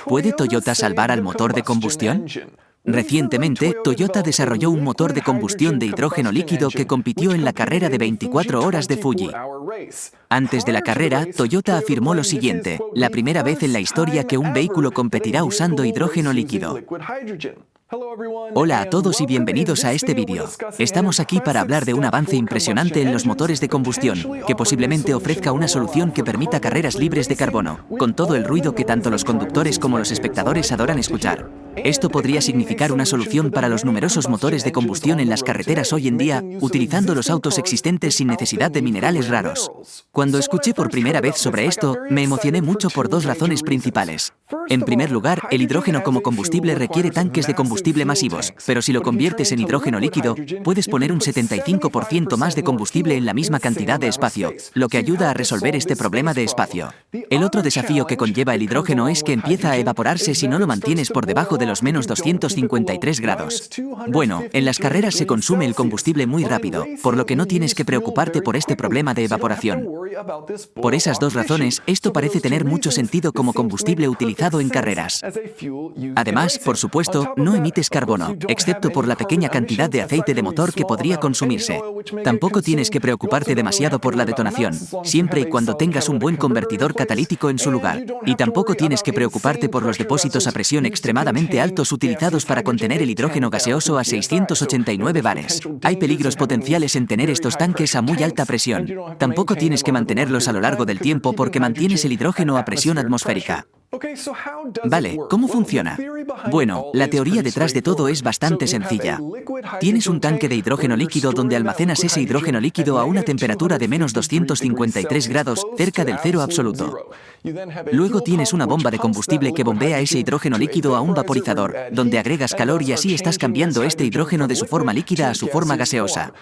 ¿Puede Toyota salvar al motor de combustión? Recientemente, Toyota desarrolló un motor de combustión de hidrógeno líquido que compitió en la carrera de 24 horas de Fuji. Antes de la carrera, Toyota afirmó lo siguiente: la primera vez en la historia que un vehículo competirá usando hidrógeno líquido. Hola a todos y bienvenidos a este vídeo. Estamos aquí para hablar de un avance impresionante en los motores de combustión, que posiblemente ofrezca una solución que permita carreras libres de carbono, con todo el ruido que tanto los conductores como los espectadores adoran escuchar. Esto podría significar una solución para los numerosos motores de combustión en las carreteras hoy en día, utilizando los autos existentes sin necesidad de minerales raros. Cuando escuché por primera vez sobre esto, me emocioné mucho por dos razones principales. En primer lugar, el hidrógeno como combustible requiere tanques de combustible masivos, pero si lo conviertes en hidrógeno líquido, puedes poner un 75% más de combustible en la misma cantidad de espacio, lo que ayuda a resolver este problema de espacio. El otro desafío que conlleva el hidrógeno es que empieza a evaporarse si no lo mantienes por debajo de los menos 253 grados. Bueno, en las carreras se consume el combustible muy rápido, por lo que no tienes que preocuparte por este problema de evaporación. Por esas dos razones, esto parece tener mucho sentido como combustible utilizado en carreras. Además, por supuesto, no emites carbono, excepto por la pequeña cantidad de aceite de motor que podría consumirse. Tampoco tienes que preocuparte demasiado por la detonación, siempre y cuando tengas un buen convertidor catalítico en su lugar. Y tampoco tienes que preocuparte por los depósitos a presión extremadamente altos utilizados para contener el hidrógeno gaseoso a 689 bares. Hay peligros potenciales en tener estos tanques a muy alta presión. Tampoco tienes que mantenerlos a lo largo del tiempo porque mantienes el hidrógeno a presión atmosférica. Vale, ¿cómo funciona? Bueno, la teoría detrás de todo es bastante sencilla. Tienes un tanque de hidrógeno líquido donde almacenas ese hidrógeno líquido a una temperatura de menos 253 grados, cerca del cero absoluto. Luego tienes una bomba de combustible que bombea ese hidrógeno líquido a un vaporizador, donde agregas calor y así estás cambiando este hidrógeno de su forma líquida a su forma gaseosa.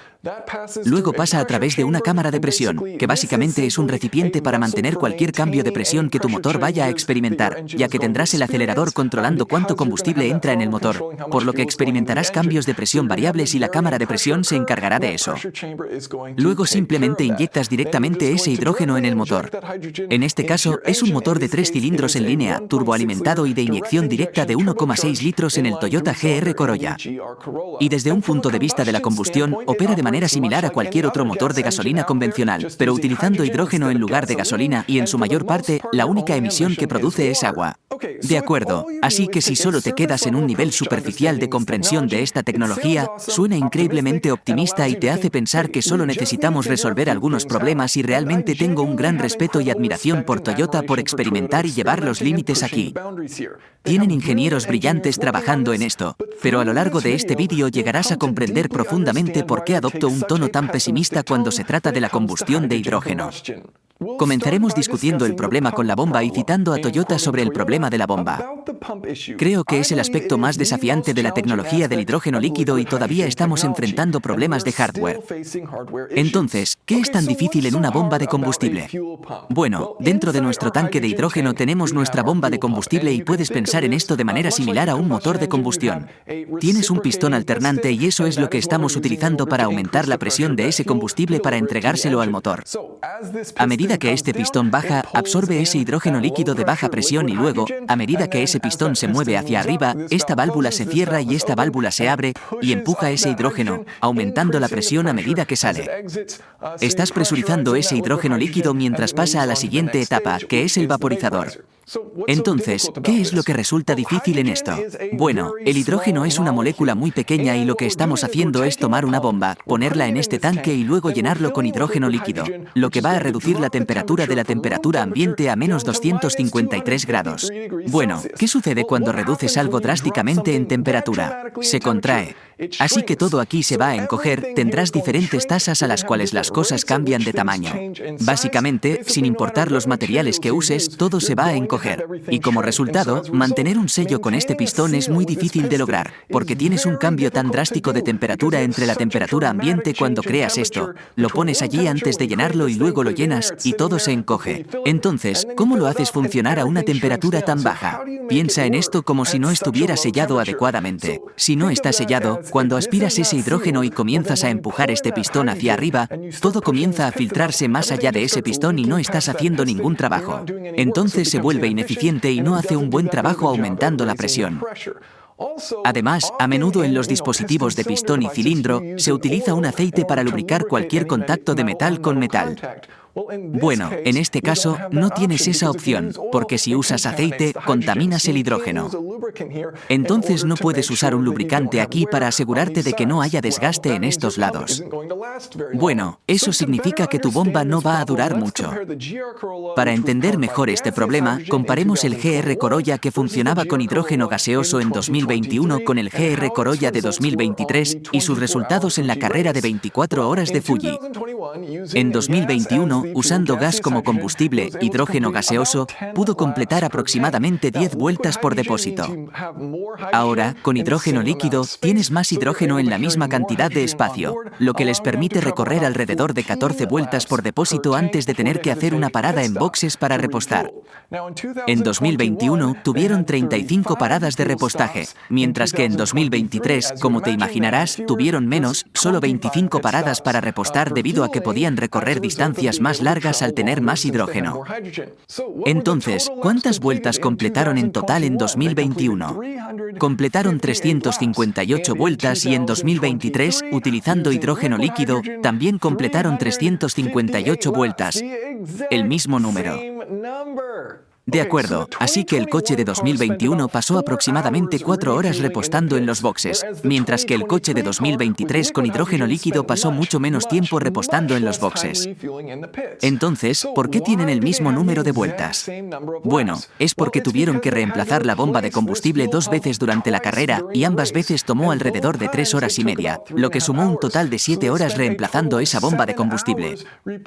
Luego pasa a través de una cámara de presión, que básicamente es un recipiente para mantener cualquier cambio de presión que tu motor vaya a experimentar, ya que tendrás el acelerador controlando cuánto combustible entra en el motor, por lo que experimentarás cambios de presión variables y la cámara de presión se encargará de eso. Luego simplemente inyectas directamente ese hidrógeno en el motor. En este caso, es un motor de 3 cilindros en línea, turboalimentado y de inyección directa de 1,6 litros en el Toyota GR Corolla. Y desde un punto de vista de la combustión, opera de manera similar a cualquier otro motor de gasolina convencional, pero utilizando hidrógeno en lugar de gasolina y en su mayor parte, la única emisión que produce es agua. De acuerdo, así que si solo te quedas en un nivel superficial de comprensión de esta tecnología, suena increíblemente optimista y te hace pensar que solo necesitamos resolver algunos problemas y realmente tengo un gran respeto y admiración por Toyota por experimentar y llevar los límites aquí. Tienen ingenieros brillantes trabajando en esto, pero a lo largo de este vídeo llegarás a comprender profundamente por qué adopto un tono tan pesimista cuando se trata de la combustión de hidrógeno. Comenzaremos discutiendo el problema con la bomba y citando a Toyota sobre el problema de la bomba. Creo que es el aspecto más desafiante de la tecnología del hidrógeno líquido y todavía estamos enfrentando problemas de hardware. Entonces, ¿qué es tan difícil en una bomba de combustible? Bueno, dentro de nuestro tanque de hidrógeno tenemos nuestra bomba de combustible y puedes pensar en esto de manera similar a un motor de combustión. Tienes un pistón alternante y eso es lo que estamos utilizando para aumentar la presión de ese combustible para entregárselo al motor. A medida que este pistón baja, absorbe ese hidrógeno líquido de baja presión y luego, a medida que ese pistón se mueve hacia arriba, esta válvula se cierra y esta válvula se abre y empuja ese hidrógeno, aumentando la presión a medida que sale. Estás presurizando ese hidrógeno líquido mientras pasa a la siguiente etapa, que es el vaporizador. Entonces, ¿qué es lo que resulta difícil en esto? Bueno, el hidrógeno es una molécula muy pequeña y lo que estamos haciendo es tomar una bomba, ponerla en este tanque y luego llenarlo con hidrógeno líquido, lo que va a reducir la temperatura de la temperatura ambiente a menos 253 grados. Bueno, ¿qué sucede cuando reduces algo drásticamente en temperatura? Se contrae. Así que todo aquí se va a encoger, tendrás diferentes tasas a las cuales las cosas cambian de tamaño. Básicamente, sin importar los materiales que uses, todo se va a encoger. Y como resultado, mantener un sello con este pistón es muy difícil de lograr, porque tienes un cambio tan drástico de temperatura entre la temperatura ambiente cuando creas esto. Lo pones allí antes de llenarlo y luego lo llenas, y todo se encoge. Entonces, ¿cómo lo haces funcionar a una temperatura tan baja? Piensa en esto como si no estuviera sellado adecuadamente. Si no está sellado, cuando aspiras ese hidrógeno y comienzas a empujar este pistón hacia arriba, todo comienza a filtrarse más allá de ese pistón y no estás haciendo ningún trabajo. Entonces se vuelve vuelve ineficiente y no hace un buen trabajo aumentando la presión. Además, a menudo en los dispositivos de pistón y cilindro, se utiliza un aceite para lubricar cualquier contacto de metal con metal. Bueno, en este caso, no tienes esa opción, porque si usas aceite, contaminas el hidrógeno. Entonces no puedes usar un lubricante aquí para asegurarte de que no haya desgaste en estos lados. Bueno, eso significa que tu bomba no va a durar mucho. Para entender mejor este problema, comparemos el GR Corolla que funcionaba con hidrógeno gaseoso en 2021 con el GR Corolla de 2023 y sus resultados en la carrera de 24 horas de Fuji. En 2021, usando gas como combustible, hidrógeno gaseoso, pudo completar aproximadamente 10 vueltas por depósito. Ahora, con hidrógeno líquido, tienes más hidrógeno en la misma cantidad de espacio, lo que les permite recorrer alrededor de 14 vueltas por depósito antes de tener que hacer una parada en boxes para repostar. En 2021, tuvieron 35 paradas de repostaje, mientras que en 2023, como te imaginarás, tuvieron menos, solo 25 paradas para repostar debido a que podían recorrer distancias más largas al tener más hidrógeno. Entonces, ¿cuántas vueltas completaron en total en 2021? Completaron 358 vueltas y en 2023, utilizando hidrógeno líquido, también completaron 358 vueltas. El mismo número. De acuerdo, así que el coche de 2021 pasó aproximadamente 4 horas repostando en los boxes, mientras que el coche de 2023 con hidrógeno líquido pasó mucho menos tiempo repostando en los boxes. Entonces, ¿por qué tienen el mismo número de vueltas? Bueno, es porque tuvieron que reemplazar la bomba de combustible 2 veces durante la carrera, y ambas veces tomó alrededor de 3 horas y media, lo que sumó un total de 7 horas reemplazando esa bomba de combustible.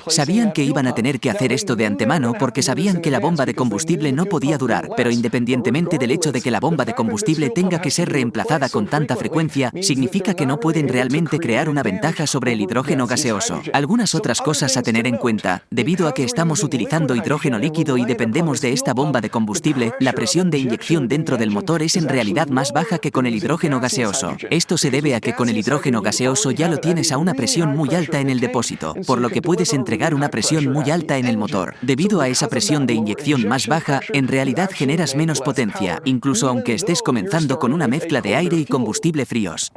Sabían que iban a tener que hacer esto de antemano porque sabían que la bomba de combustible no podía durar, pero independientemente del hecho de que la bomba de combustible tenga que ser reemplazada con tanta frecuencia, significa que no pueden realmente crear una ventaja sobre el hidrógeno gaseoso. Algunas otras cosas a tener en cuenta, debido a que estamos utilizando hidrógeno líquido y dependemos de esta bomba de combustible, la presión de inyección dentro del motor es en realidad más baja que con el hidrógeno gaseoso. Esto se debe a que con el hidrógeno gaseoso ya lo tienes a una presión muy alta en el depósito, por lo que puedes entregar una presión muy alta en el motor. Debido a esa presión de inyección más baja, en realidad generas menos potencia, incluso aunque estés comenzando con una mezcla de aire y combustible fríos.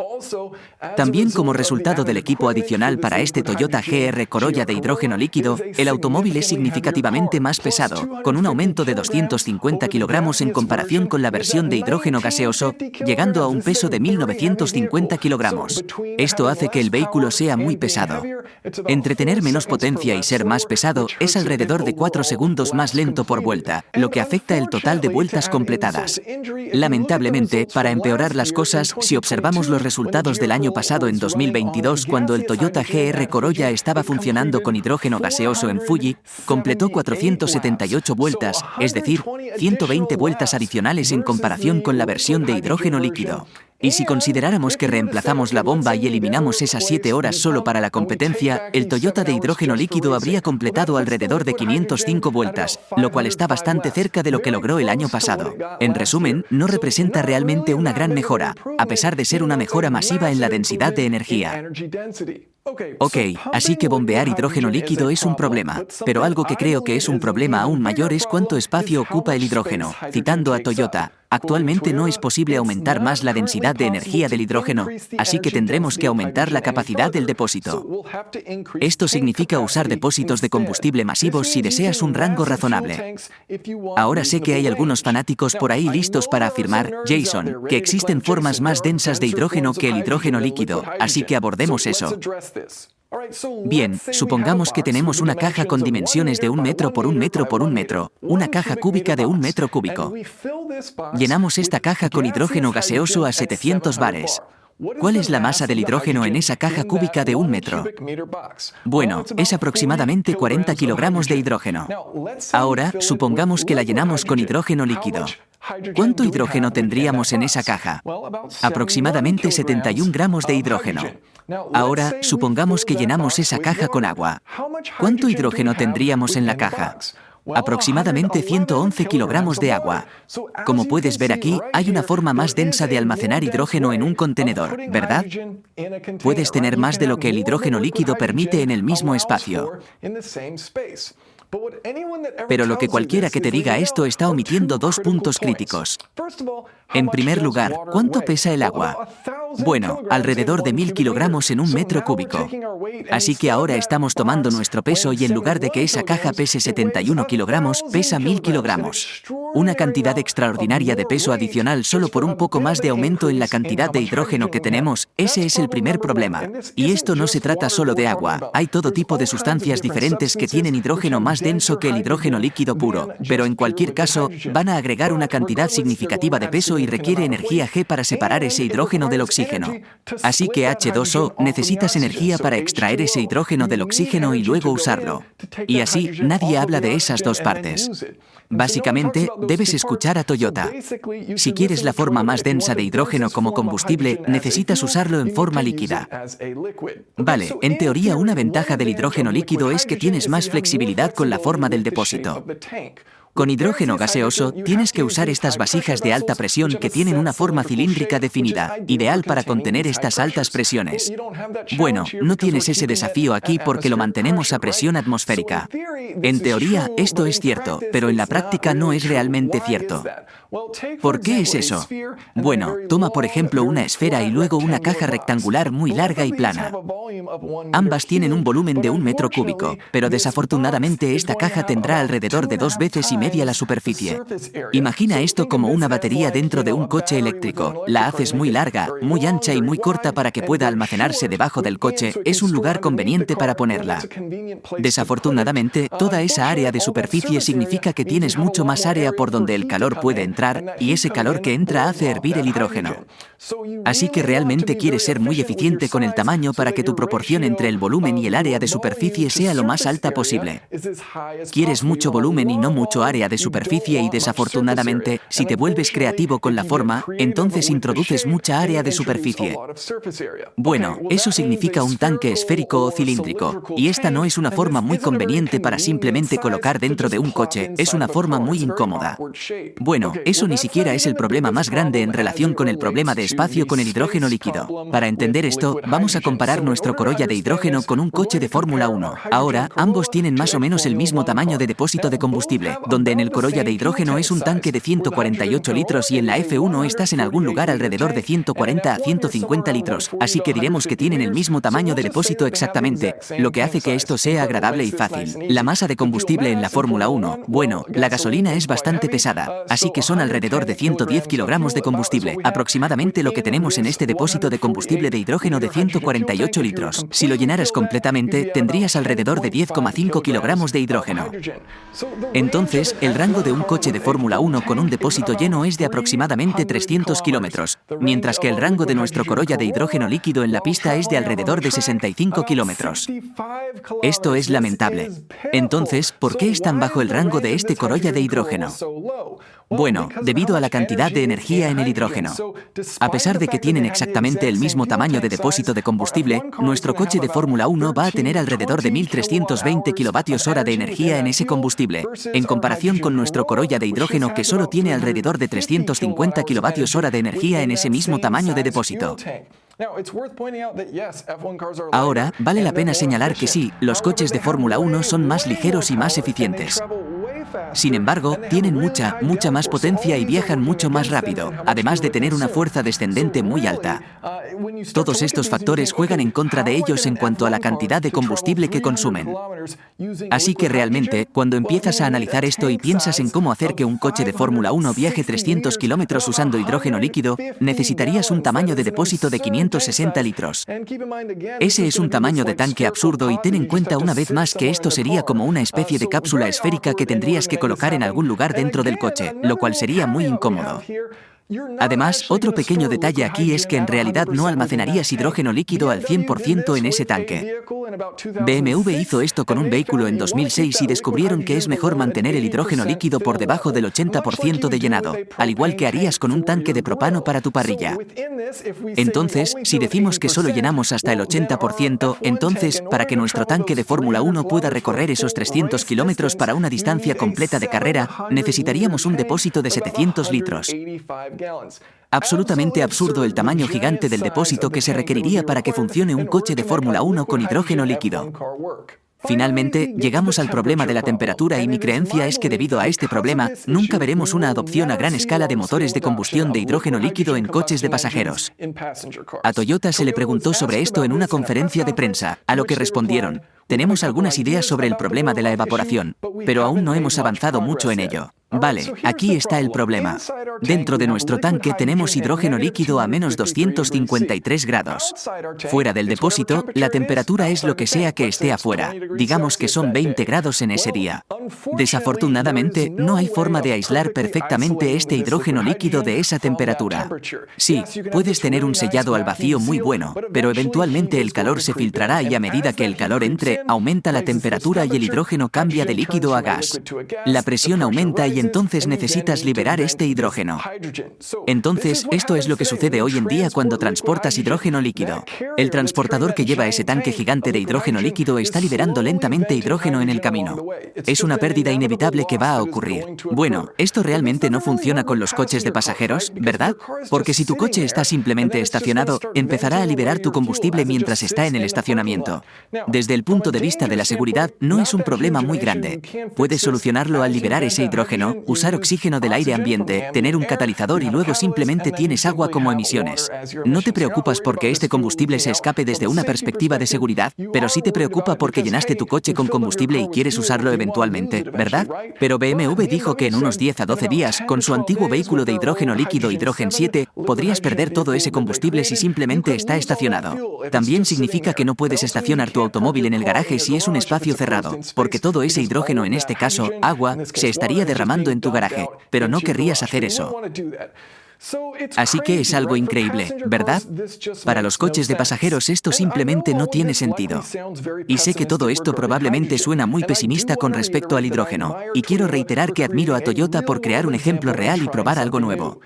También como resultado del equipo adicional para este Toyota GR Corolla de hidrógeno líquido, el automóvil es significativamente más pesado, con un aumento de 250 kilogramos en comparación con la versión de hidrógeno gaseoso, llegando a un peso de 1950 kilogramos. Esto hace que el vehículo sea muy pesado. Entre tener menos potencia y ser más pesado, es alrededor de 4 segundos más lento por vuelta, lo que afecta el total de vueltas completadas. Lamentablemente, para empeorar las cosas, si observamos los resultados del año pasado en 2022 cuando el Toyota GR Corolla estaba funcionando con hidrógeno gaseoso en Fuji, completó 478 vueltas, es decir, 120 vueltas adicionales en comparación con la versión de hidrógeno líquido. Y si consideráramos que reemplazamos la bomba y eliminamos esas 7 horas solo para la competencia, el Toyota de hidrógeno líquido habría completado alrededor de 505 vueltas, lo cual está bastante cerca de lo que logró el año pasado. En resumen, no representa realmente una gran mejora, a pesar de ser una mejora masiva en la densidad de energía. Ok, así que bombear hidrógeno líquido es un problema, pero algo que creo que es un problema aún mayor es cuánto espacio ocupa el hidrógeno. Citando a Toyota, actualmente no es posible aumentar más la densidad de energía del hidrógeno, así que tendremos que aumentar la capacidad del depósito. Esto significa usar depósitos de combustible masivos si deseas un rango razonable. Ahora sé que hay algunos fanáticos por ahí listos para afirmar, Jason, que existen formas más densas de hidrógeno que el hidrógeno líquido, así que abordemos eso. Bien, supongamos que tenemos una caja con dimensiones de 1 metro por 1 metro por 1 metro, una caja cúbica de 1 metro cúbico. Llenamos esta caja con hidrógeno gaseoso a 700 bares. ¿Cuál es la masa del hidrógeno en esa caja cúbica de 1 metro? Bueno, es aproximadamente 40 kilogramos de hidrógeno. Ahora, supongamos que la llenamos con hidrógeno líquido. ¿Cuánto hidrógeno tendríamos en esa caja? Aproximadamente 71 gramos de hidrógeno. Ahora, supongamos que llenamos esa caja con agua. ¿Cuánto hidrógeno tendríamos en la caja? Aproximadamente 111 kilogramos de agua. Como puedes ver aquí, hay una forma más densa de almacenar hidrógeno en un contenedor, ¿verdad? Puedes tener más de lo que el hidrógeno líquido permite en el mismo espacio. Pero lo que cualquiera que te diga esto está omitiendo dos puntos críticos. En primer lugar, ¿cuánto pesa el agua? Bueno, alrededor de 1000 kilogramos en un metro cúbico. Así que ahora estamos tomando nuestro peso y en lugar de que esa caja pese 71 kilogramos, pesa 1000 kilogramos. Una cantidad extraordinaria de peso adicional solo por un poco más de aumento en la cantidad de hidrógeno que tenemos. Ese es el primer problema. Y esto no se trata solo de agua. Hay todo tipo de sustancias diferentes que tienen hidrógeno más denso que el hidrógeno líquido puro. Pero en cualquier caso, van a agregar una cantidad significativa de peso y requiere energía G para separar ese hidrógeno del oxígeno. Así que H2O, necesitas energía para extraer ese hidrógeno del oxígeno y luego usarlo. Y así, nadie habla de esas dos partes. Básicamente, debes escuchar a Toyota. Si quieres la forma más densa de hidrógeno como combustible, necesitas usarlo en forma líquida. Vale, en teoría una ventaja del hidrógeno líquido es que tienes más flexibilidad con la forma del depósito. Con hidrógeno gaseoso, tienes que usar estas vasijas de alta presión que tienen una forma cilíndrica definida, ideal para contener estas altas presiones. Bueno, no tienes ese desafío aquí porque lo mantenemos a presión atmosférica. En teoría, esto es cierto, pero en la práctica no es realmente cierto. ¿Por qué es eso? Bueno, toma por ejemplo una esfera y luego una caja rectangular muy larga y plana. Ambas tienen un volumen de 1 metro cúbico, pero desafortunadamente esta caja tendrá alrededor de 2 veces y media la superficie. Imagina esto como una batería dentro de un coche eléctrico. La haces muy larga, muy ancha y muy corta para que pueda almacenarse debajo del coche. Es un lugar conveniente para ponerla. Desafortunadamente, toda esa área de superficie significa que tienes mucho más área por donde el calor puede entrar, y ese calor que entra hace hervir el hidrógeno. Así que realmente quieres ser muy eficiente con el tamaño para que tu proporción entre el volumen y el área de superficie sea lo más alta posible. Quieres mucho volumen y no mucho área de superficie y desafortunadamente, si te vuelves creativo con la forma, entonces introduces mucha área de superficie. Bueno, eso significa un tanque esférico o cilíndrico, y esta no es una forma muy conveniente para simplemente colocar dentro de un coche, es una forma muy incómoda. Bueno, eso ni siquiera es el problema más grande en relación con el problema de espacio con el hidrógeno líquido. Para entender esto, vamos a comparar nuestro Corolla de hidrógeno con un coche de Fórmula 1. Ahora, ambos tienen más o menos el mismo tamaño de depósito de combustible, donde en el Corolla de hidrógeno es un tanque de 148 litros y en la F1 estás en algún lugar alrededor de 140 a 150 litros, así que diremos que tienen el mismo tamaño de depósito exactamente, lo que hace que esto sea agradable y fácil. La masa de combustible en la Fórmula 1, bueno, la gasolina es bastante pesada, así que son alrededor de 110 kilogramos de combustible, aproximadamente lo que tenemos en este depósito de combustible de hidrógeno de 148 litros. Si lo llenaras completamente, tendrías alrededor de 10,5 kilogramos de hidrógeno. Entonces, el rango de un coche de Fórmula 1 con un depósito lleno es de aproximadamente 300 kilómetros, mientras que el rango de nuestro Corolla de hidrógeno líquido en la pista es de alrededor de 65 kilómetros. Esto es lamentable. Entonces, ¿por qué es tan bajo el rango de este Corolla de hidrógeno? Bueno, debido a la cantidad de energía en el hidrógeno. A pesar de que tienen exactamente el mismo tamaño de depósito de combustible, nuestro coche de Fórmula 1 va a tener alrededor de 1320 kWh de energía en ese combustible, en comparación con nuestro Corolla de hidrógeno que solo tiene alrededor de 350 kWh de energía en ese mismo tamaño de depósito. Ahora, vale la pena señalar que sí, los coches de Fórmula 1 son más ligeros y más eficientes. Sin embargo, tienen mucha más potencia y viajan mucho más rápido, además de tener una fuerza descendente muy alta. Todos estos factores juegan en contra de ellos en cuanto a la cantidad de combustible que consumen. Así que realmente, cuando empiezas a analizar esto y piensas en cómo hacer que un coche de Fórmula 1 viaje 300 kilómetros usando hidrógeno líquido, necesitarías un tamaño de depósito de 560 litros. Ese es un tamaño de tanque absurdo y ten en cuenta una vez más que esto sería como una especie de cápsula esférica que tendrías que colocar en algún lugar dentro del coche, lo cual sería muy incómodo. Además, otro pequeño detalle aquí es que en realidad no almacenarías hidrógeno líquido al 100% en ese tanque. BMW hizo esto con un vehículo en 2006 y descubrieron que es mejor mantener el hidrógeno líquido por debajo del 80% de llenado, al igual que harías con un tanque de propano para tu parrilla. Entonces, si decimos que solo llenamos hasta el 80%, entonces, para que nuestro tanque de Fórmula 1 pueda recorrer esos 300 kilómetros para una distancia completa de carrera, necesitaríamos un depósito de 700 litros. Absolutamente absurdo el tamaño gigante del depósito que se requeriría para que funcione un coche de Fórmula 1 con hidrógeno líquido. Finalmente, llegamos al problema de la temperatura y mi creencia es que debido a este problema, nunca veremos una adopción a gran escala de motores de combustión de hidrógeno líquido en coches de pasajeros. A Toyota se le preguntó sobre esto en una conferencia de prensa, a lo que respondieron: tenemos algunas ideas sobre el problema de la evaporación, pero aún no hemos avanzado mucho en ello. Vale, aquí está el problema. Dentro de nuestro tanque tenemos hidrógeno líquido a menos 253 grados. Fuera del depósito, la temperatura es lo que sea que esté afuera. Digamos que son 20 grados en ese día. Desafortunadamente, no hay forma de aislar perfectamente este hidrógeno líquido de esa temperatura. Sí, puedes tener un sellado al vacío muy bueno, pero eventualmente el calor se filtrará y a medida que el calor entre, aumenta la temperatura y el hidrógeno cambia de líquido a gas. La presión aumenta y entonces necesitas liberar este hidrógeno. Entonces, esto es lo que sucede hoy en día cuando transportas hidrógeno líquido. El transportador que lleva ese tanque gigante de hidrógeno líquido está liberando lentamente hidrógeno en el camino. Es una pérdida inevitable que va a ocurrir. Bueno, esto realmente no funciona con los coches de pasajeros, ¿verdad? Porque si tu coche está simplemente estacionado, empezará a liberar tu combustible mientras está en el estacionamiento. Desde el punto de vista de la seguridad, no es un problema muy grande. Puedes solucionarlo al liberar ese hidrógeno, usar oxígeno del aire ambiente, tener un catalizador y luego simplemente tienes agua como emisiones. No te preocupas porque este combustible se escape desde una perspectiva de seguridad, pero sí te preocupa porque llenaste tu coche con combustible y quieres usarlo eventualmente, ¿verdad? Pero BMW dijo que en unos 10 a 12 días, con su antiguo vehículo de hidrógeno líquido Hydrogen 7, podrías perder todo ese combustible si simplemente está estacionado. También significa que no puedes estacionar tu automóvil en el garaje si es un espacio cerrado, porque todo ese hidrógeno, en este caso, agua, se estaría derramando en tu garaje, pero no querrías hacer eso. Así que es algo increíble, ¿verdad? Para los coches de pasajeros esto simplemente no tiene sentido. Y sé que todo esto probablemente suena muy pesimista con respecto al hidrógeno, y quiero reiterar que admiro a Toyota por crear un ejemplo real y probar algo nuevo.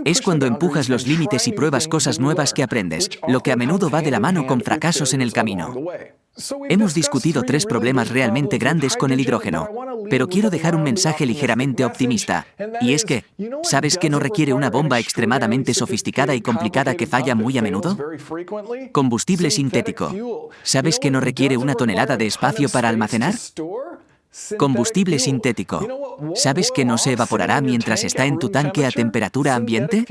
Es cuando empujas los límites y pruebas cosas nuevas que aprendes, lo que a menudo va de la mano con fracasos en el camino. Hemos discutido 3 problemas realmente grandes con el hidrógeno, pero quiero dejar un mensaje ligeramente optimista, y es que, ¿sabes que no requiere una bomba extremadamente sofisticada y complicada que falla muy a menudo? Combustible sintético. ¿Sabes que no requiere una tonelada de espacio para almacenar? Combustible sintético. ¿Sabes que no se evaporará mientras está en tu tanque a temperatura ambiente?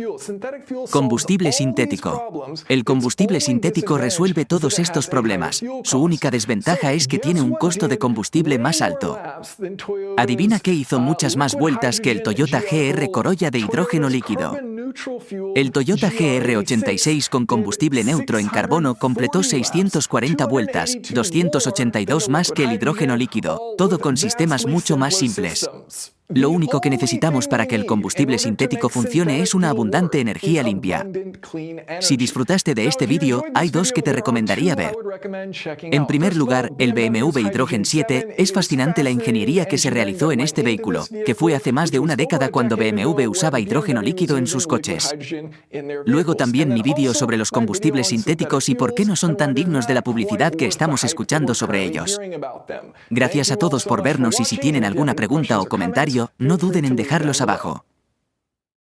Combustible sintético. El combustible sintético resuelve todos estos problemas. Su única desventaja es que tiene un costo de combustible más alto. Adivina qué hizo muchas más vueltas que el Toyota GR Corolla de hidrógeno líquido. El Toyota GR86 con combustible neutro en carbono completó 640 vueltas, 282 más que el hidrógeno líquido, todo con sistemas mucho más simples. Lo único que necesitamos para que el combustible sintético funcione es una abundante energía limpia. Si disfrutaste de este vídeo, hay 2 que te recomendaría ver. En primer lugar, el BMW Hydrogen 7, es fascinante la ingeniería que se realizó en este vehículo, que fue hace más de una década cuando BMW usaba hidrógeno líquido en sus coches. Luego también mi vídeo sobre los combustibles sintéticos y por qué no son tan dignos de la publicidad que estamos escuchando sobre ellos. Gracias a todos por vernos y si tienen alguna pregunta o comentario, no duden en dejarlos abajo.